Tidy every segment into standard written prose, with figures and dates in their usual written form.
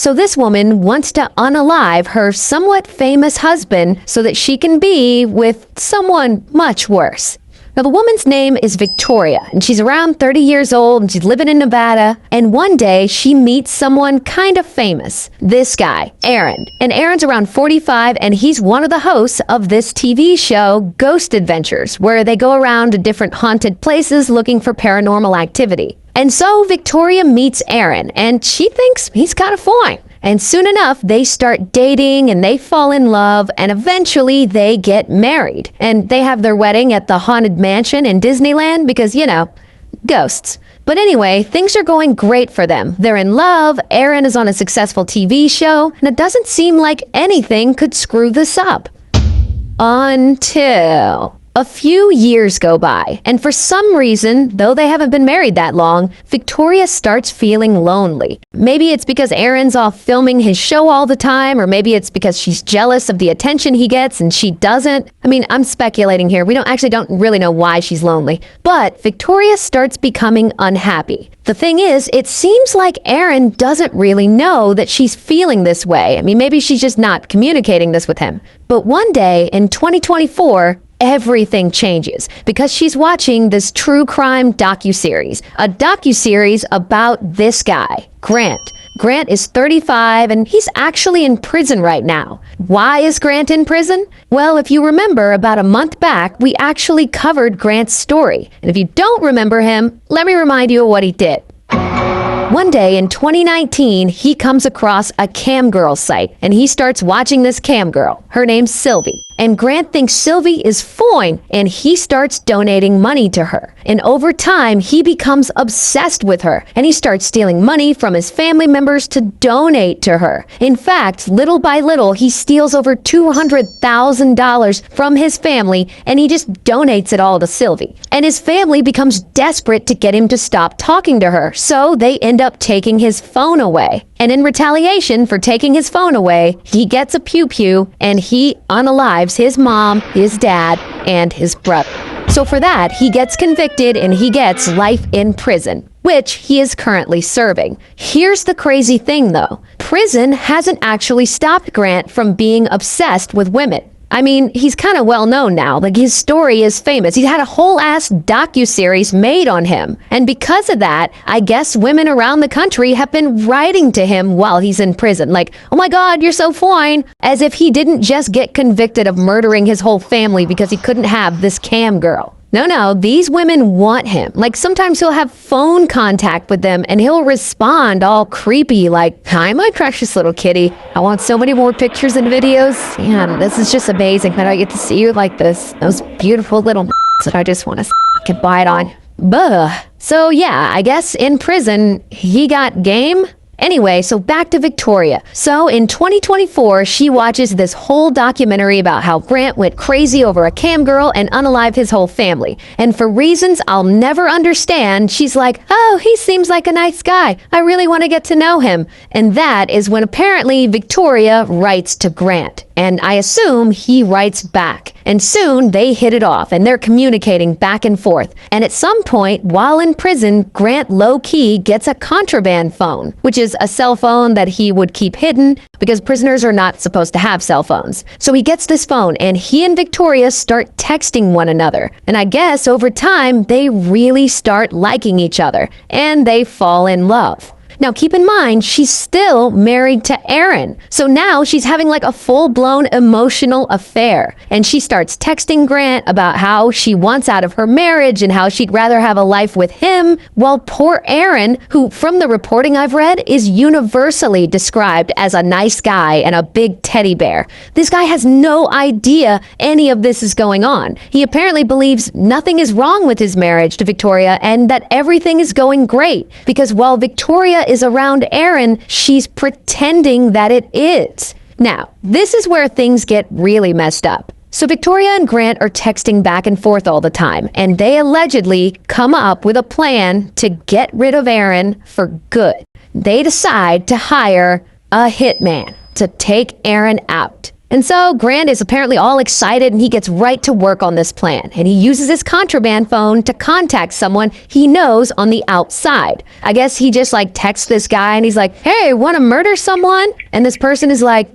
So this woman wants to unalive her somewhat famous husband so that she can be with someone much worse. Now, the woman's name is Victoria, and she's around 30 years old, and she's living in Nevada. And one day, she meets someone kind of famous. This guy, Aaron. And Aaron's around 45, and he's one of the hosts of this TV show, Ghost Adventures, where they go around to different haunted places looking for paranormal activity. And so Victoria meets Aaron, and she thinks he's kind of fine. And soon enough, they start dating and they fall in love, and eventually they get married. And they have their wedding at the Haunted Mansion in Disneyland because, ghosts. But anyway, things are going great for them. They're in love, Aaron is on a successful TV show, and it doesn't seem like anything could screw this up. Until a few years go by, and for some reason, though they haven't been married that long, Victoria starts feeling lonely. Maybe it's because Aaron's off filming his show all the time, or maybe it's because she's jealous of the attention he gets and she doesn't. I mean, I'm speculating here. We don't really know why she's lonely. But Victoria starts becoming unhappy. The thing is, it seems like Aaron doesn't really know that she's feeling this way. I mean, maybe she's just not communicating this with him. But one day in 2024, everything changes because she's watching this true crime docuseries, a docuseries about this guy, Grant. Grant is 35 and he's actually in prison right now. Why is Grant in prison? Well, if you remember, about a month back, we actually covered Grant's story. And if you don't remember him, let me remind you of what he did. One day in 2019, he comes across a cam girl site and he starts watching this cam girl. Her name's Sylvie. And Grant thinks Sylvie is fine and he starts donating money to her. And over time, he becomes obsessed with her and he starts stealing money from his family members to donate to her. In fact, little by little, he steals over $200,000 from his family and he just donates it all to Sylvie. And his family becomes desperate to get him to stop talking to her, so they end up taking his phone away. And in retaliation for taking his phone away, he gets a pew-pew and he unalives his mom, his dad, and his brother. So for that, he gets convicted and he gets life in prison, which he is currently serving. Here's the crazy thing though. Prison hasn't actually stopped Grant from being obsessed with women. I mean, he's kind of well known now. Like, his story is famous. He's had a whole ass docuseries made on him. And because of that, I guess women around the country have been writing to him while he's in prison. Like, oh my God, you're so fine. As if he didn't just get convicted of murdering his whole family because he couldn't have this cam girl. No, these women want him. Like, sometimes he'll have phone contact with them and he'll respond all creepy like, hi, my precious little kitty. I want so many more pictures and videos. Man, this is just amazing that I get to see you like this. Those beautiful little that I just want to get bite on. Buh. So yeah, I guess in prison, he got game. Anyway, so back to Victoria. So in 2024, she watches this whole documentary about how Grant went crazy over a cam girl and unalived his whole family. And for reasons I'll never understand, she's like, oh, he seems like a nice guy. I really want to get to know him. And that is when apparently Victoria writes to Grant. And I assume he writes back. And soon they hit it off and they're communicating back and forth. And at some point, while in prison, Grant low-key gets a contraband phone, which is a cell phone that he would keep hidden because prisoners are not supposed to have cell phones. So he gets this phone and he and Victoria start texting one another. And I guess over time, they really start liking each other and they fall in love. Now, keep in mind, she's still married to Aaron. So now she's having like a full-blown emotional affair. And she starts texting Grant about how she wants out of her marriage and how she'd rather have a life with him, while poor Aaron, who from the reporting I've read, is universally described as a nice guy and a big teddy bear. This guy has no idea any of this is going on. He apparently believes nothing is wrong with his marriage to Victoria and that everything is going great. Because while Victoria is around Aaron, she's pretending that it is. Now, this is where things get really messed up. So Victoria and Grant are texting back and forth all the time, and they allegedly come up with a plan to get rid of Aaron for good. They decide to hire a hitman to take Aaron out. And so Grant is apparently all excited and he gets right to work on this plan. And he uses his contraband phone to contact someone he knows on the outside. I guess he just like texts this guy and he's like, hey, want to murder someone? And this person is like,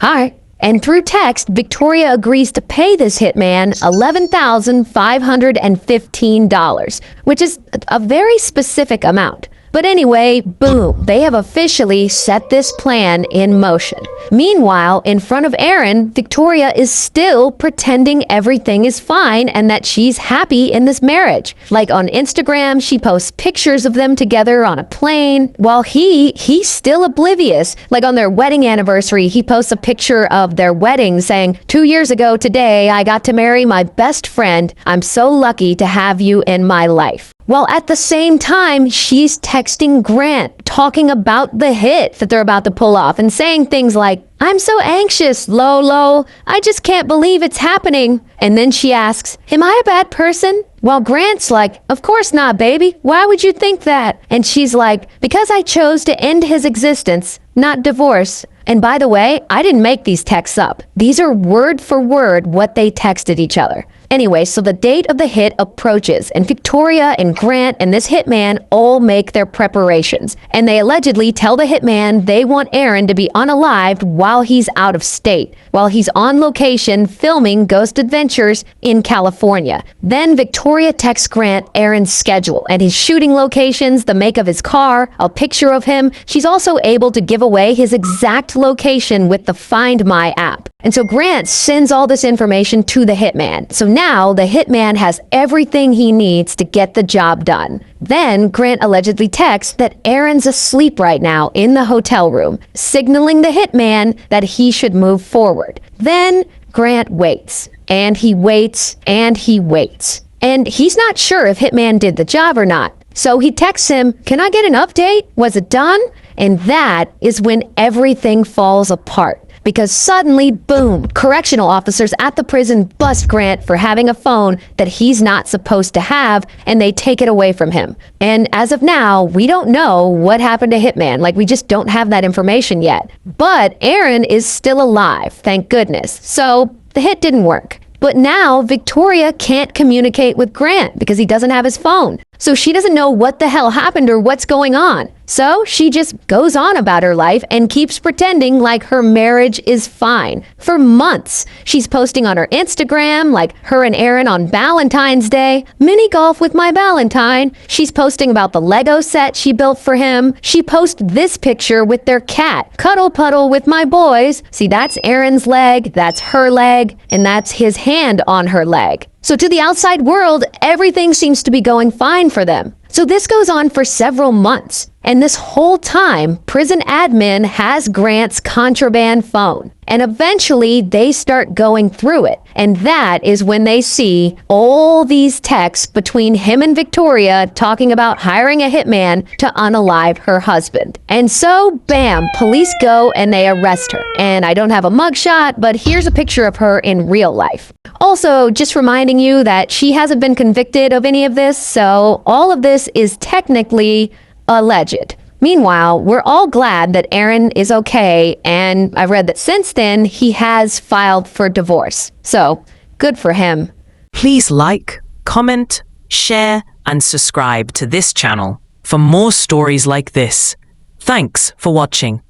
hi. And through text, Victoria agrees to pay this hitman $11,515, which is a very specific amount. But anyway, boom, they have officially set this plan in motion. Meanwhile, in front of Aaron, Victoria is still pretending everything is fine and that she's happy in this marriage. Like on Instagram, she posts pictures of them together on a plane, while he's still oblivious. Like on their wedding anniversary, he posts a picture of their wedding saying, 2 years ago today, I got to marry my best friend. I'm so lucky to have you in my life. While at the same time, she's texting Grant, talking about the hit that they're about to pull off and saying things like, I'm so anxious, Lolo. I just can't believe it's happening. And then she asks, am I a bad person? While Grant's like, of course not, baby. Why would you think that? And she's like, because I chose to end his existence, not divorce. And by the way, I didn't make these texts up. These are word for word what they texted each other. Anyway, so the date of the hit approaches, and Victoria and Grant and this hitman all make their preparations. And they allegedly tell the hitman they want Aaron to be unalived while he's out of state, while he's on location filming Ghost Adventures in California. Then Victoria texts Grant Aaron's schedule and his shooting locations, the make of his car, a picture of him. She's also able to give away his exact location with the Find My app. And so Grant sends all this information to the hitman. So now the hitman has everything he needs to get the job done. Then Grant allegedly texts that Aaron's asleep right now in the hotel room, signaling the hitman that he should move forward. Then Grant waits, and he waits, and he waits. And he's not sure if hitman did the job or not. So he texts him, can I get an update? Was it done? And that is when everything falls apart. Because suddenly, boom, correctional officers at the prison bust Grant for having a phone that he's not supposed to have, and they take it away from him. And as of now, we don't know what happened to Hitman. Like, we just don't have that information yet. But Aaron is still alive, thank goodness. So the hit didn't work. But now Victoria can't communicate with Grant because he doesn't have his phone. So she doesn't know what the hell happened or what's going on. So she just goes on about her life and keeps pretending like her marriage is fine. For months, she's posting on her Instagram, like her and Aaron on Valentine's Day, mini golf with my Valentine. She's posting about the Lego set she built for him. She posts this picture with their cat, cuddle puddle with my boys. See, that's Aaron's leg, that's her leg, and that's his hand on her leg. So to the outside world, everything seems to be going fine for them. So this goes on for several months. And this whole time, prison admin has Grant's contraband phone. And eventually, they start going through it. And that is when they see all these texts between him and Victoria talking about hiring a hitman to unalive her husband. And so, bam, police go and they arrest her. And I don't have a mugshot, but here's a picture of her in real life. Also, just reminding you that she hasn't been convicted of any of this, so all of this is technically alleged. Meanwhile, we're all glad that Aaron is okay, and I've read that since then, he has filed for divorce. So, good for him. Please like, comment, share, and subscribe to this channel for more stories like this. Thanks for watching.